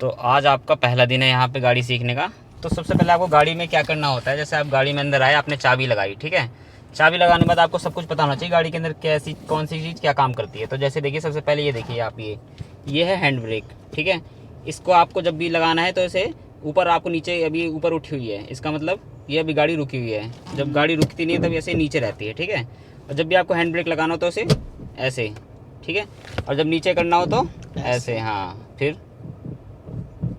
तो आज आपका पहला दिन है यहाँ पे गाड़ी सीखने का। तो सबसे पहले आपको गाड़ी में क्या करना होता है, जैसे आप गाड़ी में अंदर आए, आपने चाबी लगाई, ठीक है। चाबी लगाने के बाद आपको सब कुछ पता होना चाहिए गाड़ी के अंदर कैसी कौन सी चीज़ क्या काम करती है। तो जैसे देखिए, सबसे पहले ये देखिए आप, ये है हैंड ब्रेक, ठीक है। इसको आपको जब भी लगाना है तो इसे ऊपर, आपको नीचे अभी ऊपर उठी हुई है, इसका मतलब ये अभी गाड़ी रुकी हुई है। जब गाड़ी रुकती नहीं है तब ऐसे नीचे रहती है, ठीक है। और जब भी आपको हैंड ब्रेक लगाना हो तो इसे ऐसे, ठीक है। और जब नीचे करना हो तो ऐसे, हाँ। फिर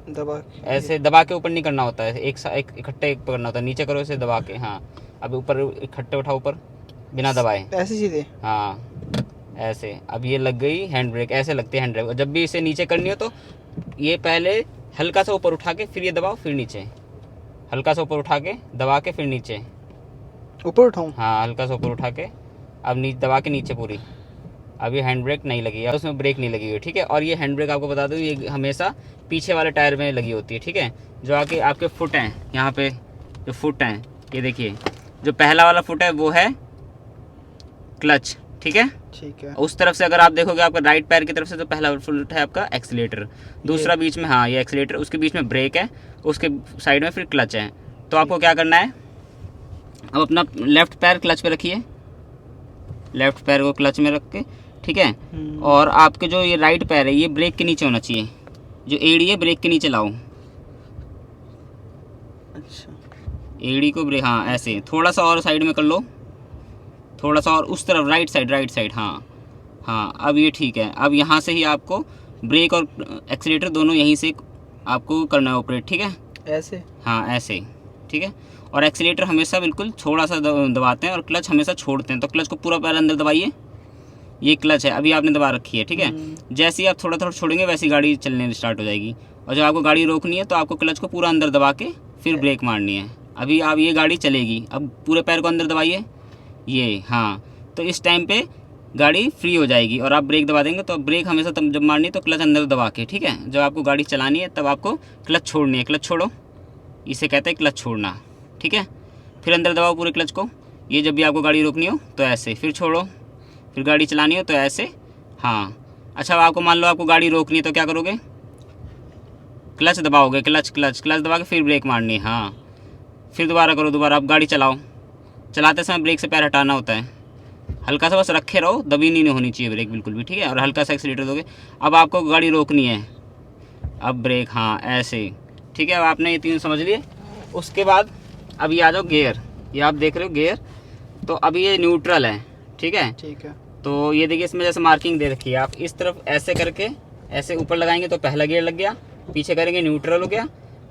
दबा ऐसे दबा के ऊपर नहीं करना होता है, एक इकट्ठे पकड़ना होता है। नीचे करो इसे दबा के, हाँ। अब ऊपर इकट्ठे उठाओ ऊपर बिना दबाए, ऐसे सीधे, हाँ ऐसे। अब ये लग गई हैंड ब्रेक, ऐसे लगती है हैंड ब्रेक। और जब भी इसे नीचे करनी हो तो ये पहले हल्का सा ऊपर उठा के फिर ये दबाओ, फिर नीचे, हल्का सा ऊपर उठा के दबा के फिर नीचे, ऊपर उठाऊं? हाँ हल्का सा ऊपर उठा के, अब नीचे दबा के नीचे पूरी। अब ये हैंड ब्रेक नहीं लगी है, उसमें ब्रेक नहीं लगी हुई, ठीक है। और ये हैंड ब्रेक आपको बता दूँ, ये हमेशा पीछे वाले टायर में लगी होती है, ठीक है। जो आके आपके फुट हैं यहाँ पे, जो फुट हैं ये देखिए, जो पहला वाला फुट है वो है क्लच, ठीक है। ठीक है। उस तरफ से अगर आप देखोगे आपका राइट पैर की तरफ से, तो पहला फुट है आपका एक्सीलेटर, दूसरा बीच में, हाँ ये एक्सीलेटर, उसके बीच में ब्रेक है, उसके साइड में फिर क्लच है। तो आपको क्या करना है, अब अपना लेफ्ट पैर क्लच पे रखिए, लेफ्ट पैर को क्लच में रख के, ठीक है। और आपके जो ये राइट पैर है ये ब्रेक के नीचे होना चाहिए, जो एड़ी है ब्रेक के नीचे लाओ। अच्छा, एड़ी को ब्रेक, हाँ ऐसे थोड़ा सा और साइड में कर लो, थोड़ा सा और उस तरफ, राइट साइड, हाँ हाँ। अब ये ठीक है। अब यहाँ से ही आपको ब्रेक और एक्सीलेटर दोनों यहीं से आपको करना है ऑपरेट, ठीक है। ऐसे, हाँ ऐसे, ठीक है। और एक्सीलेटर हमेशा बिल्कुल थोड़ा सा दबाते हैं और क्लच हमेशा छोड़ते हैं। तो क्लच को पूरा पैर अंदर दबाइए, ये क्लच है, अभी आपने दबा रखी है, ठीक है। जैसे ही आप थोड़ा थोड़ा छोड़ेंगे वैसी गाड़ी चलने स्टार्ट हो जाएगी। और जब आपको गाड़ी रोकनी है तो आपको क्लच को पूरा अंदर दबा के फिर ब्रेक मारनी है। अभी आप, ये गाड़ी चलेगी, अब पूरे पैर को अंदर दबाइए, ये, हाँ। तो इस टाइम पे गाड़ी फ्री हो जाएगी और आप ब्रेक दबा देंगे। तो ब्रेक हमेशा तब जब मारनी है तो क्लच अंदर दबा के, ठीक है। जब आपको गाड़ी चलानी है तब आपको क्लच छोड़नी है, क्लच छोड़ो, इसे कहते हैं क्लच छोड़ना, ठीक है। फिर अंदर दबाओ पूरे क्लच को, ये जब भी आपको गाड़ी रोकनी हो तो ऐसे, फिर छोड़ो, फिर गाड़ी चलानी हो तो ऐसे, हाँ। अच्छा, आपको मान लो आपको गाड़ी रोकनी है तो क्या करोगे, क्लच दबाओगे, क्लच दबा के फिर ब्रेक मारनी है, हाँ। फिर दोबारा करो, दोबारा आप गाड़ी चलाओ, चलाते समय ब्रेक से पैर हटाना होता है, हल्का सा बस रखे रहो, दबी नहीं होनी चाहिए ब्रेक बिल्कुल भी, ठीक है। और हल्का सा एक्सीलेटर दोगे। अब आपको गाड़ी रोकनी है, अब ब्रेक, हाँ ऐसे, ठीक है। अब आपने ये तीन समझ लिए। उसके बाद अब ये आ जाओ गियर, ये आप देख रहे हो गियर। तो अभी ये न्यूट्रल है, ठीक है। ठीक है। तो ये देखिए, इसमें जैसे मार्किंग दे रखी है, आप इस तरफ ऐसे करके ऐसे ऊपर लगाएंगे तो पहला गियर लग गया, पीछे करेंगे न्यूट्रल हो गया,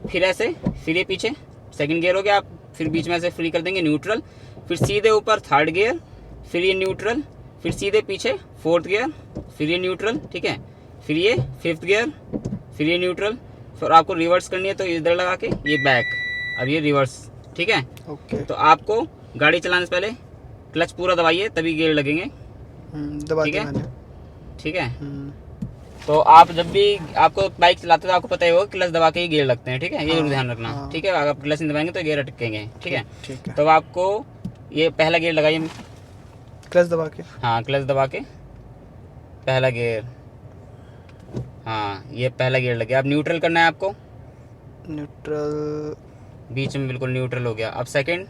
फिर ऐसे, फिर ये पीछे सेकंड गियर हो गया, आप फिर बीच में ऐसे फ्री कर देंगे न्यूट्रल, फिर सीधे ऊपर थर्ड गियर, फिर ये न्यूट्रल, फिर सीधे पीछे फोर्थ गियर, फिर ये न्यूट्रल, ठीक है। फिर ये फिफ्थ गियर, फिर ये न्यूट्रल। फिर आपको रिवर्स करनी है तो इधर लगा के ये बैक, अब ये रिवर्स, ठीक है। ओके। तो आपको गाड़ी चलाने से पहले क्लच पूरा दबाइए तभी गियर लगेंगे, दबा ठीक दिया है, मैंने। ठीक है। तो आप जब भी आपको बाइक चलाते हो तो आपको पता ही होगा क्लच दबा के ही गियर लगते हैं, ठीक है। ये जरूर ध्यान रखना, ठीक है। अगर आप क्लच नहीं दबाएंगे तो गियर अटकेंगे, ठीक है। ठीक है। तो आपको ये पहला गियर लगाइए, क्लच दबा के, हाँ क्लच दबा के पहला गियर, हाँ ये पहला गियर लग गया। अब न्यूट्रल करना है आपको, न्यूट्रल, बीच में बिल्कुल न्यूट्रल हो गया। अब सेकंड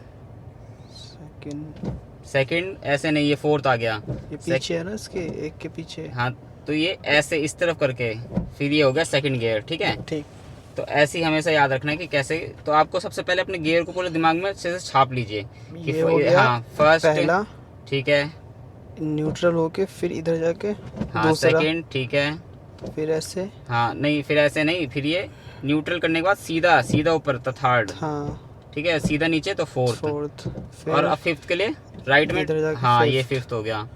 ऐसे नहीं, ये फोर्थ आ गया, ये पीछे है ना इसके, एक के पीछे, हाँ। तो ये ऐसे इस तरफ करके फिर ये हो गया सेकंड गियर, ठीक है। ठीक। तो ऐसे ही हमेशा याद रखना है कि कैसे। तो आपको सबसे पहले अपने गियर को पूरे दिमाग में अच्छे से छाप लीजिए कि ये हो गया, हाँ फर्स्ट पहला, ठीक है, न्यूट्रल होके फिर इधर जाके हाँ दूसरा, सेकंड, ठीक है, फिर ऐसे, हाँ नहीं फिर ऐसे नहीं, फिर ये न्यूट्रल करने के बाद सीधा ऊपर तो थर्ड, हाँ ठीक है, सीधा नीचे तो फोर्थ, फिर और अब फिफ्थ के लिए राइट में, इधर जाके हाँ ये fifth। फिफ्थ हो गया।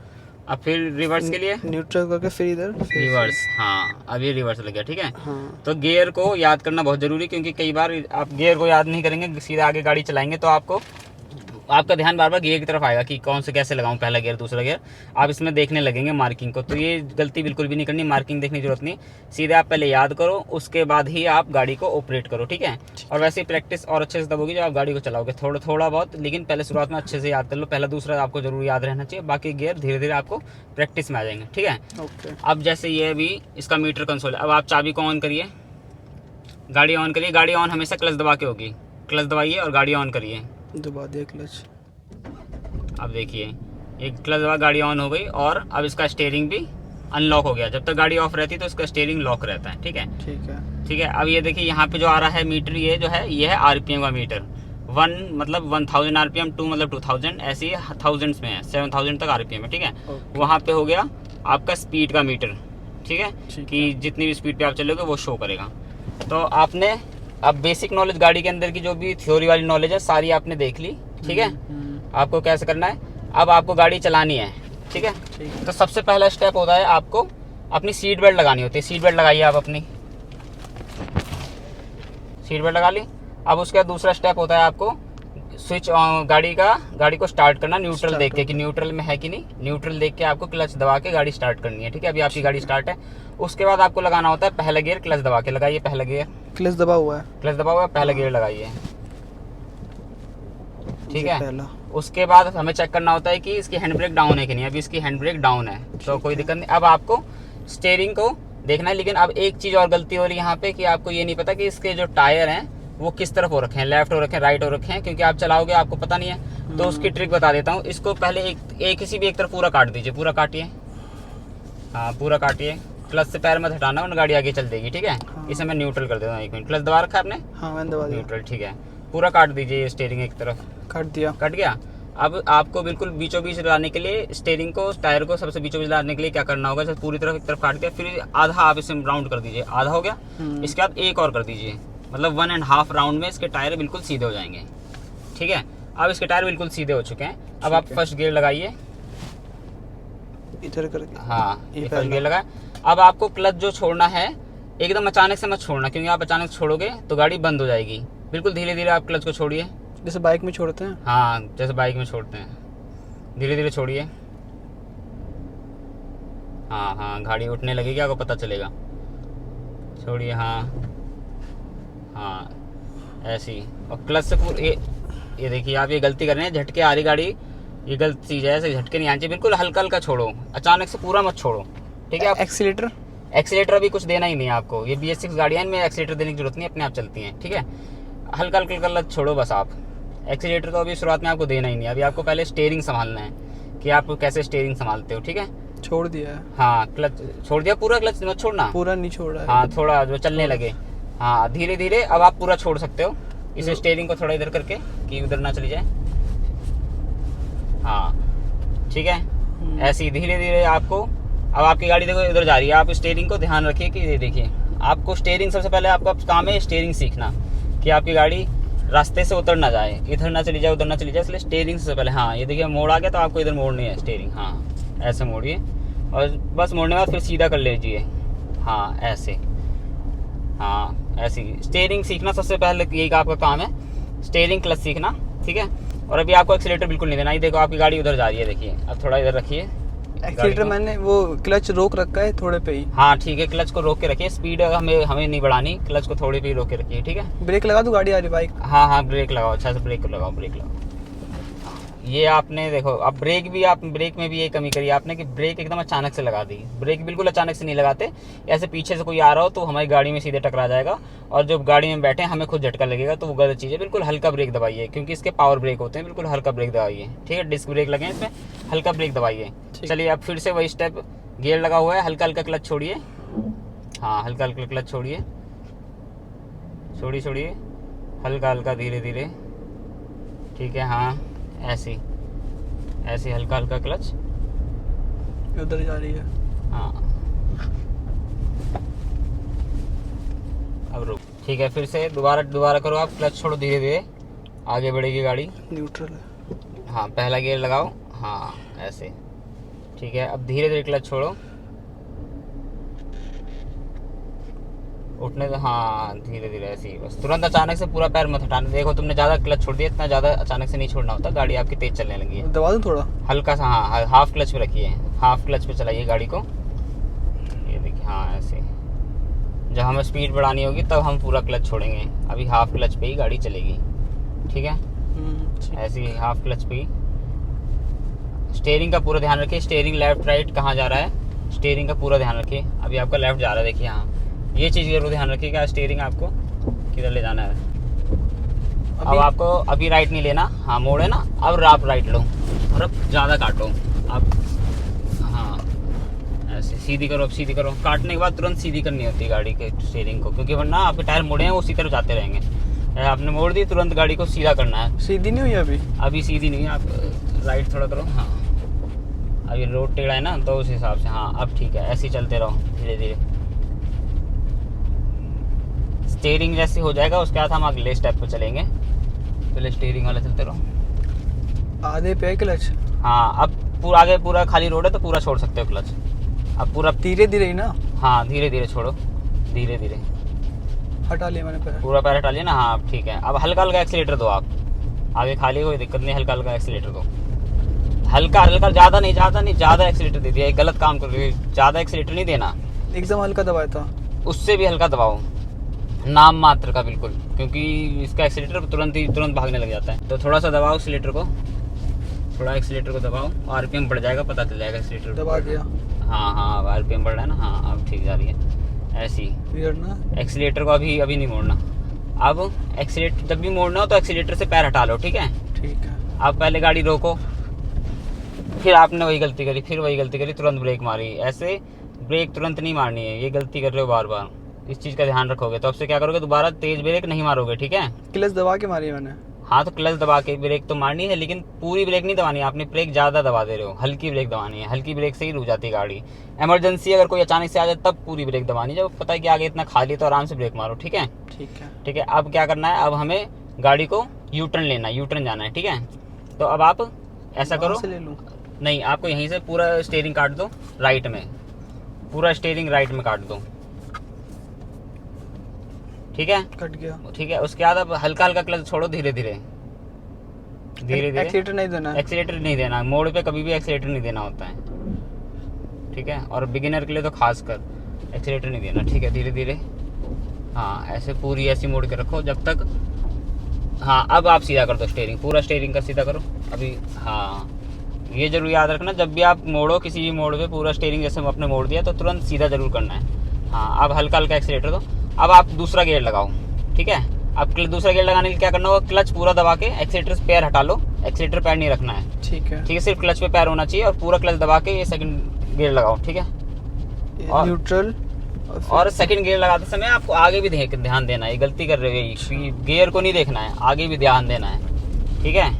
अब फिर रिवर्स के लिए न्यूट्रल करके फिर इधर रिवर्स, हाँ अब ये रिवर्स लग गया, ठीक है। हाँ। तो गियर को याद करना बहुत जरूरी, क्योंकि कई बार आप गियर को याद नहीं करेंगे, सीधा आगे गाड़ी चलाएंगे तो आपका ध्यान बार बार गियर की तरफ आएगा कि कौन से कैसे लगाऊं, पहला गियर दूसरा गियर, आप इसमें देखने लगेंगे मार्किंग को। तो ये गलती बिल्कुल भी नहीं करनी, मार्किंग देखने की जरूरत नहीं, सीधे आप पहले याद करो, उसके बाद ही आप गाड़ी को ऑपरेट करो, ठीक है। और वैसे ही प्रैक्टिस और अच्छे से तब होगी जब आप गाड़ी को चलाओगे, थोड़ा बहुत, लेकिन पहले शुरुआत में अच्छे से याद कर लो, पहला दूसरा आपको जरूर याद रहना चाहिए, बाकी गियर धीरे धीरे आपको प्रैक्टिस में आ जाएंगे, ठीक है। ओके। अब जैसे ये भी इसका मीटर कंसोल है, अब आप चाबी को ऑन करिए, गाड़ी ऑन करिए। गाड़ी ऑन हमेशा क्लच दबा के होगी। क्लच दबाइए और गाड़ी ऑन करिए। दबा दिया क्लच। अब देखिए ये क्लच दबा, गाड़ी ऑन हो गई और अब इसका स्टीयरिंग भी अनलॉक हो गया। जब तक गाड़ी ऑफ रहती है तो इसका स्टीयरिंग लॉक रहता है। ठीक है, ठीक है। ठीक है। अब ये देखिए यहाँ पे जो आ रहा है मीटर, ये जो है ये है आरपीएम का मीटर। 1 मतलब 1000 आरपीएम, 2 मतलब 2000, ऐसे ही थाउजेंड्स में है, 7000 तक आरपीएम है। ठीक है, वहाँ पे हो गया आपका स्पीड का मीटर। ठीक है, कि जितनी भी स्पीड पे आप चलोगे वो शो करेगा। तो आपने अब बेसिक नॉलेज गाड़ी के अंदर की जो भी थ्योरी वाली नॉलेज है सारी आपने देख ली। ठीक है, आपको कैसे करना है, अब आपको गाड़ी चलानी है। ठीक है, तो सबसे पहला स्टेप होता है आपको अपनी सीट बेल्ट लगानी होती है। सीट बेल्ट लगाइए आप अपनी, सीट बेल्ट लगा ली। अब उसके बाद दूसरा स्टेप होता है आपको स्विच गाड़ी को स्टार्ट करना, न्यूट्रल देख के कि न्यूट्रल में है कि नहीं। न्यूट्रल देख के आपको क्लच दबा के गाड़ी स्टार्ट करनी है। ठीक है, अभी आपकी गाड़ी स्टार्ट है। उसके बाद आपको लगाना होता है पहला गियर। क्लच दबा के लगाइए पहला गियर। क्लच दबा हुआ है, क्लच दबा हुआ है, पहला गियर लगाइए। ठीक है, पहला। उसके बाद हमें चेक करना होता है कि इसकी हैंड ब्रेक डाउन है कि नहीं। अभी इसकी हैंड ब्रेक डाउन है तो कोई दिक्कत नहीं। अब आपको स्टीयरिंग को देखना है, लेकिन अब एक चीज़ और गलती हो रही है यहाँ पे कि आपको ये नहीं पता कि इसके जो टायर हैं वो किस तरफ हो रखे हैं, लेफ्ट हो रखे हैं, राइट हो रखे हैं, क्योंकि आप चलाओगे आपको पता नहीं है। तो उसकी ट्रिक बता देता हूँ। इसको पहले एक किसी भी एक तरफ पूरा काट दीजिए, पूरा काटिए। हाँ, पूरा काटिए। क्लच से पैर मत हटाना वरना गाड़ी आगे चल देगी। ठीक है, इसे मैं न्यूट्रल कर देता हूँ। 1 मिनट, क्लच दबा रखा है आपने? हाँ, मैंने दबा दिया। न्यूट्रल, ठीक है। पूरा काट दीजिए ये स्टीयरिंग एक तरफ। काट दिया। कट गया। अब आपको बिल्कुल बीचों बीच लाने के लिए स्टीयरिंग को, टायर को सबसे बीचों बीच लाने के लिए क्या करना होगा, जैसे पूरी तरफ एक तरफ काट के फिर आधा आप इसे राउंड कर दीजिए। आधा हो गया, इसके बाद एक और कर दीजिए, मतलब 1.5 राउंड में इसके टायर बिल्कुल सीधे हो जाएंगे। ठीक है, अब इसके टायर बिल्कुल सीधे हो चुके हैं। अब आप फर्स्ट गियर लगाइए इधर करके। हाँ, ये फर्स्ट गियर लगा। अब आपको क्लच जो छोड़ना है एकदम अचानक से मत छोड़ना, क्योंकि आप अचानक छोड़ोगे तो गाड़ी बंद हो जाएगी। बिल्कुल धीरे धीरे आप क्लच को छोड़िए, जैसे बाइक में छोड़ते हैं। हाँ, जैसे बाइक में छोड़ते हैं, धीरे धीरे छोड़िए। हाँ हाँ, गाड़ी उठने लगेगी, आपको पता चलेगा। छोड़िए, हाँ हाँ, ऐसी। और क्लच से ये देखिए आप ये गलती कर रहे हैं, झटके आ रही गाड़ी, ये गलत चीज़ है। ऐसे झटके नहीं आने चाहिए, बिल्कुल हल्का हल्का छोड़ो, अचानक से पूरा मत छोड़ो। ठीक है, एक्सीलेटर? एक्सीलेटर अभी कुछ देना ही नहीं है आपको। ये BS6 गाड़ियाँ, इनमें एक्सीलेटर देने की जरूरत नहीं, अपने आप चलती हैं। ठीक है, हल्का हल्का छोड़ो बस आप। एक्सीलेटर तो अभी शुरुआत में आपको देना ही नहीं है। अभी आपको पहले स्टीयरिंग संभालना है कि आप कैसे स्टीयरिंग संभालते हो। ठीक है, छोड़ दिया है। हाँ, क्लच छोड़ दिया, पूरा क्लच मत छोड़ना, पूरा नहीं छोड़ा है। हाँ, थोड़ा जो चलने लगे। हाँ, धीरे धीरे अब आप पूरा छोड़ सकते हो। इसे स्टीयरिंग को थोड़ा इधर करके कि उधर ना चली जाए। हाँ, ठीक है, ऐसे ही धीरे धीरे आपको। अब आपकी गाड़ी देखो इधर जा रही है, आप स्टीयरिंग को ध्यान रखिए कि ये देखिए आपको स्टीयरिंग, सबसे पहले आपका काम है स्टीयरिंग सीखना कि आपकी गाड़ी रास्ते से उतर ना जाए, इधर ना चली जाए, उधर ना चली जाए, इसलिए स्टीयरिंग से पहले। हाँ, ये देखिए मोड़ आ गया तो आपको इधर मोड़नी है स्टीयरिंग। हाँ, ऐसे मोड़िए और बस मोड़ने के बाद फिर सीधा कर लीजिए। हाँ, ऐसे। हाँ, ऐसे ही स्टीयरिंग सीखना सबसे पहले, यही आपका काम है, स्टीयरिंग क्लच सीखना। ठीक है, और अभी आपको एक्सीलेटर बिल्कुल नहीं देना। ये देखो आपकी गाड़ी उधर जा रही है, देखिए अब थोड़ा इधर रखिए एक्सीलेटर। मैंने वो क्लच रोक रखा है थोड़े पे ही। हाँ, ठीक है, क्लच को रोक के रखिए। स्पीड हमें नहीं बढ़ानी, क्लच को थोड़ी पे ही रोक के रखिए। ठीक है, ब्रेक लगा दूं, गाड़ी आ रही बाइक। हाँ हाँ, ब्रेक लगाओ, अच्छा से ब्रेक लगाओ, ब्रेक लगाओ। ये आपने देखो, अब ब्रेक भी, आप ब्रेक में भी ये कमी करी आपने कि ब्रेक एकदम अचानक से लगा दी। ब्रेक बिल्कुल अचानक से नहीं लगाते, ऐसे पीछे से कोई आ रहा हो तो हमारी गाड़ी में सीधे टकरा जाएगा और जो गाड़ी में बैठे हमें खुद झटका लगेगा, तो वो गलत चीज़ है। बिल्कुल हल्का ब्रेक दबाइए, क्योंकि इसके पावर ब्रेक होते हैं, बिल्कुल हल्का ब्रेक दबाइए। ठीक है, डिस्क ब्रेक लगे इसमें, हल्का ब्रेक दबाइए। चलिए, अब फिर से वही स्टेप, गियर लगा हुआ है, हल्का हल्का क्लच छोड़िए। हाँ, हल्का हल्का क्लच छोड़िए, छोड़िए, हल्का हल्का, धीरे धीरे। ठीक है, हाँ, ऐसे हल्का हल्का क्लच। उधर जा रही है। हाँ, अब रुक। ठीक है, फिर से दोबारा करो आप, क्लच छोड़ो, धीरे धीरे आगे बढ़ेगी गाड़ी। न्यूट्रल है। हाँ, पहला गियर लगाओ। हाँ, ऐसे। ठीक है, अब धीरे धीरे क्लच छोड़ो, उठने दो। हाँ, धीरे धीरे, ऐसे ही बस। तुरंत अचानक से पूरा पैर मत हटाना। देखो तुमने ज़्यादा क्लच छोड़ दिया, इतना ज़्यादा अचानक से नहीं छोड़ना होता, गाड़ी आपकी तेज चलने लगी है। दबा दूं थोड़ा, हल्का सा। हाँ, हाफ क्लच पे रखिए, हाफ क्लच पे चलाइए गाड़ी को। ये देखिए, हाँ, ऐसे। जब हमें स्पीड बढ़ानी होगी तब हम पूरा क्लच छोड़ेंगे, अभी हाफ क्लच पे ही गाड़ी चलेगी। ठीक है, ऐसे ही हाफ क्लच पे ही। स्टीयरिंग का पूरा ध्यान रखिए, स्टीयरिंग लेफ्ट राइट कहाँ जा रहा है, स्टीयरिंग का पूरा ध्यान रखिए। अभी आपका लेफ्ट जा रहा है, देखिए। हाँ, ये चीज़ जरूर ध्यान रखिएगा, स्टीयरिंग आपको किधर ले जाना है। अब अभी आपको अभी राइट नहीं लेना, हाँ मोड़ है ना, अब आप राइट लो और अब ज़्यादा काटो आप, हाँ ऐसे सीधी करो, अब सीधी करो। काटने के बाद तुरंत सीधी करनी होती है गाड़ी के स्टीयरिंग को, क्योंकि वरना आपके टायर मुड़े हैं वो उसी तरफ जाते रहेंगे। आपने मोड़ दी, तुरंत गाड़ी को सीधा करना है। सीधी नहीं हुई अभी? अभी सीधी नहीं है, आप राइट थोड़ा करो, हाँ अभी रोड टेढ़ा है ना तो उस हिसाब से, हाँ अब ठीक है। ऐसे ही चलते रहो धीरे धीरे, स्टीयरिंग जैसे हो जाएगा उसके बाद हम अगले स्टेप पे चलेंगे। पहले स्टीयरिंग वाला चलते रहो। आधे पे है क्लच? हाँ अब पूरा आगे पूरा खाली रोड है तो पूरा छोड़ सकते हो क्लच। अब पूरा धीरे धीरे ही ना? हाँ धीरे धीरे छोड़ो, धीरे धीरे। हटा लिया मैंने पैर। पूरा पैर हटा लिया ना, हाँ अब ठीक है। अब हल्का हल्का एक्सीलेटर दो आप, आगे खाली कोई दिक्कत नहीं, हल्का हल्का एक्सीलेटर दो। हल्का हल्का, ज़्यादा नहीं, ज़्यादा एक्सीलेटर दे दिया, गलत काम कर रही है। ज़्यादा एक्सीलेटर नहीं देना, एकदम हल्का दबाया था। उससे भी हल्का दबाओ, नाम मात्र का बिल्कुल, क्योंकि इसका एक्सीलेटर तुरंत भागने लग जाता है। तो थोड़ा सा दबाओ एक्सीलेटर को, थोड़ा एक्सीलेटर को दबाओ, आरपीएम बढ़ जाएगा, पता चल जाएगा एक्सीलेटर दबा दिया। हाँ हाँ आरपीएम बढ़ रहा है ना, हाँ अब ठीक जा रही है। ऐसी एक्सीलेटर को अभी नहीं मोड़ना। अब एक्सीलेटर जब भी मोड़ना हो तो एक्सीलेटर से पैर हटा लो, ठीक है? ठीक है। आप पहले गाड़ी रोको, फिर आपने वही गलती करी, फिर वही गलती करी, तुरंत ब्रेक मारी। ऐसे ब्रेक तुरंत नहीं मारनी है, ये गलती कर रहे हो बार बार, इस चीज़ का ध्यान रखोगे तो अब से क्या करोगे, दोबारा तेज ब्रेक नहीं मारोगे, ठीक है? क्लच दबा के मारी मैंने। हाँ तो क्लच दबा के ब्रेक तो मारनी है, लेकिन पूरी ब्रेक नहीं दबानी है, आपने ब्रेक ज़्यादा दबा दे रहे हो, हल्की ब्रेक दबानी है। हल्की ब्रेक से ही रुक जाती है गाड़ी। इमरजेंसी अगर कोई अचानक से आ जाए तब पूरी ब्रेक दबानी है, जब पता है कि आगे इतना खाली तो आराम से ब्रेक मारो, ठीक है? ठीक है। अब क्या करना है, अब हमें गाड़ी को यू टर्न लेना है, यू टर्न जाना है, ठीक है? तो अब आप ऐसा करो, ले लूँ? नहीं आपको यहीं से पूरा स्टीयरिंग काट दो राइट में, पूरा स्टीयरिंग राइट में काट दो, ठीक है? कट गया। ठीक है, उसके बाद अब हल्का हल्का क्लच छोड़ो, धीरे धीरे एक्सीलेटर नहीं देना है? एक्सीलेटर नहीं देना, मोड़ पे कभी भी एक्सीलेटर नहीं देना होता है, ठीक है? और बिगिनर के लिए तो खास कर एक्सीलेटर नहीं देना, ठीक है? धीरे धीरे, हाँ ऐसे पूरी ऐसी मोड़ के रखो जब तक, हाँ अब आप सीधा कर दो स्टीयरिंग, पूरा स्टीयरिंग का सीधा करो अभी। हाँ ये जरूर याद रखना, जब भी आप मोड़ो किसी भी मोड़ पे पूरा स्टीयरिंग जैसे आपने मोड़ दिया तो तुरंत सीधा जरूर करना है। हाँ अब हल्का हल्का एक्सीलेटर दो। अब आप दूसरा गियर लगाओ, ठीक है? अब दूसरा गियर लगाने के लिए क्या करना होगा, क्लच पूरा दबा के एक्सीलेटर से पैर हटा लो, एक्सीलेटर पैर नहीं रखना है, ठीक है? सिर्फ क्लच पे पैर होना चाहिए और पूरा क्लच दबा के ये सेकंड गियर लगाओ, ठीक है? और न्यूट्रल, और सेकंड गियर लगाते समय आपको आगे भी ध्यान देना है, ये गलती कर रहे हो, गियर को नहीं देखना है, आगे भी ध्यान देना है, ठीक है?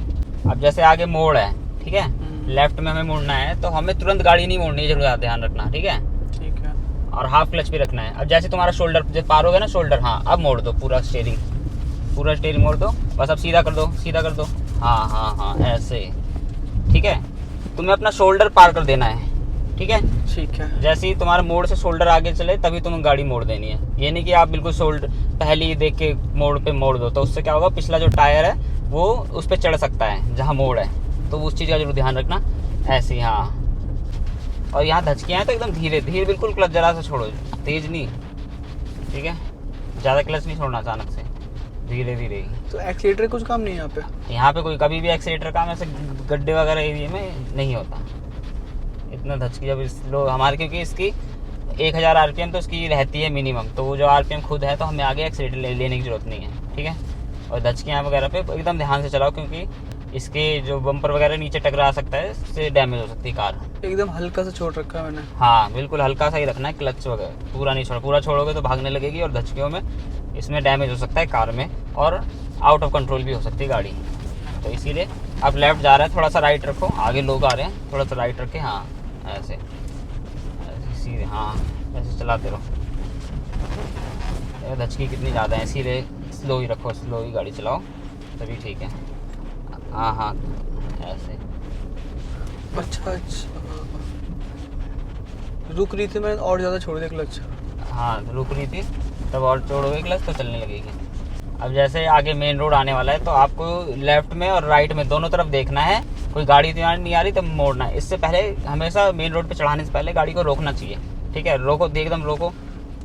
अब जैसे आगे मोड़ है, ठीक है, लेफ्ट में हमें मुड़ना है तो हमें तुरंत गाड़ी नहीं मोड़नी है, जरूर ध्यान रखना, ठीक है? और हाफ क्लच पे रखना है। अब जैसे तुम्हारा शोल्डर जब पार होगा ना शोल्डर, हाँ अब मोड़ दो पूरा स्टीयरिंग मोड़ दो, बस अब सीधा कर दो, हाँ ऐसे, ठीक है? तुम्हें अपना शोल्डर पार कर देना है, ठीक है? जैसे ही तुम्हारा मोड़ से शोल्डर आगे चले तभी तुम्हें गाड़ी मोड़ देनी है, ये नहीं कि आप बिल्कुल शोल्डर पहले ही देख के मोड़ पे मोड़ दो, तो उससे क्या होगा, पिछला जो टायर है वो उस पर चढ़ सकता है जहाँ मोड़ है, तो उस चीज़ का जरूर ध्यान रखना। ऐसे ही, हाँ। और यहाँ धचकियाँ हैं तो एकदम धीरे धीरे बिल्कुल क्लच जरा सा छोड़ो, तेज नहीं, ठीक है? ज़्यादा क्लच नहीं छोड़ना अचानक से, धीरे धीरे। तो एक्सीलेटर कुछ काम नहीं है यहाँ पे कोई कभी भी एक्सीलेटर काम ऐसे गड्ढे वगैरह एरिया में नहीं होता, इतना धचकी जब स्लो हमारे, क्योंकि इसकी 1000 आरपीएम तो इसकी रहती है मिनिमम, तो वो जो आरपीएम खुद है तो हमें आगे एक्सीलेटर लेने की जरूरत नहीं है, ठीक है? और धचकियाँ वगैरह पे एकदम ध्यान से चलाओ, क्योंकि इसके जो बम्पर वगैरह नीचे टकरा सकता है, इससे डैमेज हो सकती है कार। एकदम हल्का सा छोड़ रखा है मैंने। हाँ बिल्कुल हल्का सा ही रखना है, क्लच वगैरह पूरा नहीं छोड़, पूरा छोड़ोगे तो भागने लगेगी और धचकियों में इसमें डैमेज हो सकता है कार में, और आउट ऑफ कंट्रोल भी हो सकती है गाड़ी। तो इसीलिए अब लेफ्ट जा रहा है, थोड़ा सा राइट रखो, आगे लोग आ रहे हैं, थोड़ा सा राइट रखे, हाँ ऐसे सीधे, हाँ ऐसे चलाते रहो। धचकी कितनी ज़्यादा है, इसीलिए स्लो ही रखो, स्लो ही गाड़ी चलाओ तभी ठीक है। हाँ ऐसे। अच्छा रुक रही थी मैं और ज़्यादा छोड़ दिया क्लच। हाँ रुक रही थी तब और छोड़ोगे क्लच तो चलने लगेगी। अब जैसे आगे मेन रोड आने वाला है तो आपको लेफ्ट में और राइट में दोनों तरफ देखना है, कोई गाड़ी नहीं आ रही तब मोड़ना है। इससे पहले हमेशा मेन रोड पे चढ़ाने से पहले गाड़ी को रोकना चाहिए, ठीक है? रोको, एकदम रोको,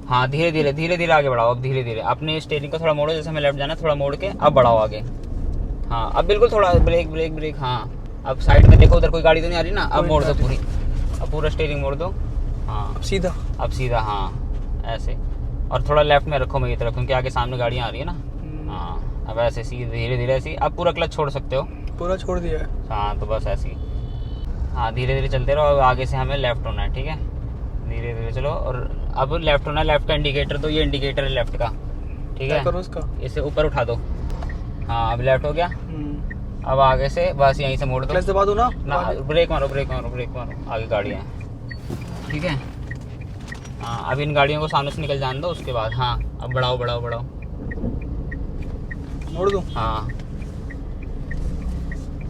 हाँ धीरे धीरे आगे बढ़ाओ। अब धीरे धीरे अपने स्टीयरिंग को थोड़ा मोड़ो, जैसे हमें लेफ्ट जाना है थोड़ा मोड़ के अब बढ़ाओ आगे। हाँ अब बिल्कुल थोड़ा ब्रेक, हाँ अब साइड में देखो, उधर कोई गाड़ी तो नहीं आ रही ना, अब मोड़ दो पूरी, अब पूरा स्टीयरिंग मोड़ दो, हाँ अब सीधा, हाँ ऐसे। और थोड़ा लेफ्ट में रखो मेरी तरफ, क्योंकि आगे सामने गाड़ियाँ आ रही है ना। हाँ, अब ऐसे सीधे धीरे धीरे ऐसे ही। अब पूरा क्लच छोड़ सकते हो। पूरा छोड़ दिया है। हाँ, तो बस ऐसे ही। हाँ, धीरे धीरे चलते रहो। अब आगे से हमें लेफ्ट होना है, ठीक है। धीरे धीरे चलो, और अब लेफ्ट होना है। लेफ्ट का इंडिकेटर दो, ये इंडिकेटर है लेफ्ट का, ठीक क्या है। करूँ उसका? इसे ऊपर उठा दो। हाँ, अब लेफ्ट हो गया। अब आगे से बस यहीं से मोड़ दो। क्लच दबा दूँ ना? ना, ब्रेक मारो, ब्रेक मारो, ब्रेक मारो, आगे गाड़ियाँ हैं, ठीक है। हाँ, अब इन गाड़ियों को सामने से निकल जाने दो, उसके बाद हाँ अब बढ़ाओ बढ़ाओ बढ़ाओ। मोड़ दूँ? हाँ,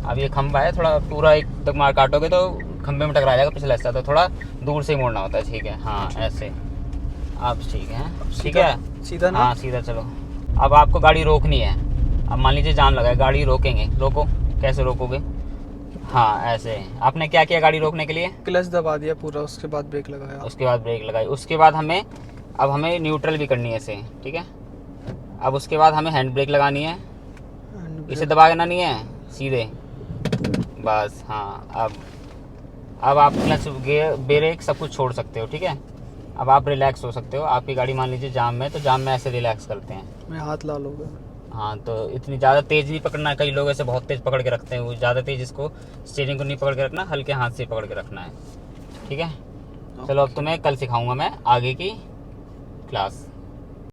अब ये खंभा है, थोड़ा पूरा एक तक मार काटोगे तो खंभे में टकरा जाएगा पिछला हिस्सा, तो थोड़ा दूर से ही मोड़ना होता है, ठीक है। हाँ, ऐसे। अब ठीक है, ठीक है, सीधा ना? हाँ, सीधा चलो। अब आपको गाड़ी रोकनी है। अब मान लीजिए जाम लगा है, गाड़ी रोकेंगे। रोको, कैसे रोकोगे? हाँ, ऐसे। आपने क्या किया गाड़ी रोकने के लिए? क्लच दबा दिया पूरा, उसके बाद ब्रेक लगाया। उसके बाद ब्रेक लगाई, उसके बाद हमें न्यूट्रल भी करनी है इसे, ठीक है। अब उसके बाद हमें हैंड ब्रेक लगानी है। इसे दबा देना नहीं है, सीधे बस। हाँ, अब आप क्लच, गियर, ब्रेक सब कुछ छोड़ सकते हो, ठीक है। अब आप रिलैक्स हो सकते हो। आपकी गाड़ी मान लीजिए जाम में, तो जाम में ऐसे रिलैक्स करते हैं। मैं हाथ लाल हो गया। हाँ, तो इतनी ज़्यादा तेज़ नहीं पकड़ना है। कई लोग ऐसे बहुत तेज़ पकड़ के रखते हैं, वो ज़्यादा तेज़ इसको स्टीयरिंग को नहीं पकड़ के रखना, हल्के हाथ से पकड़ के रखना है, ठीक है। चलो, अब तुम्हें कल सिखाऊंगा मैं आगे की क्लास।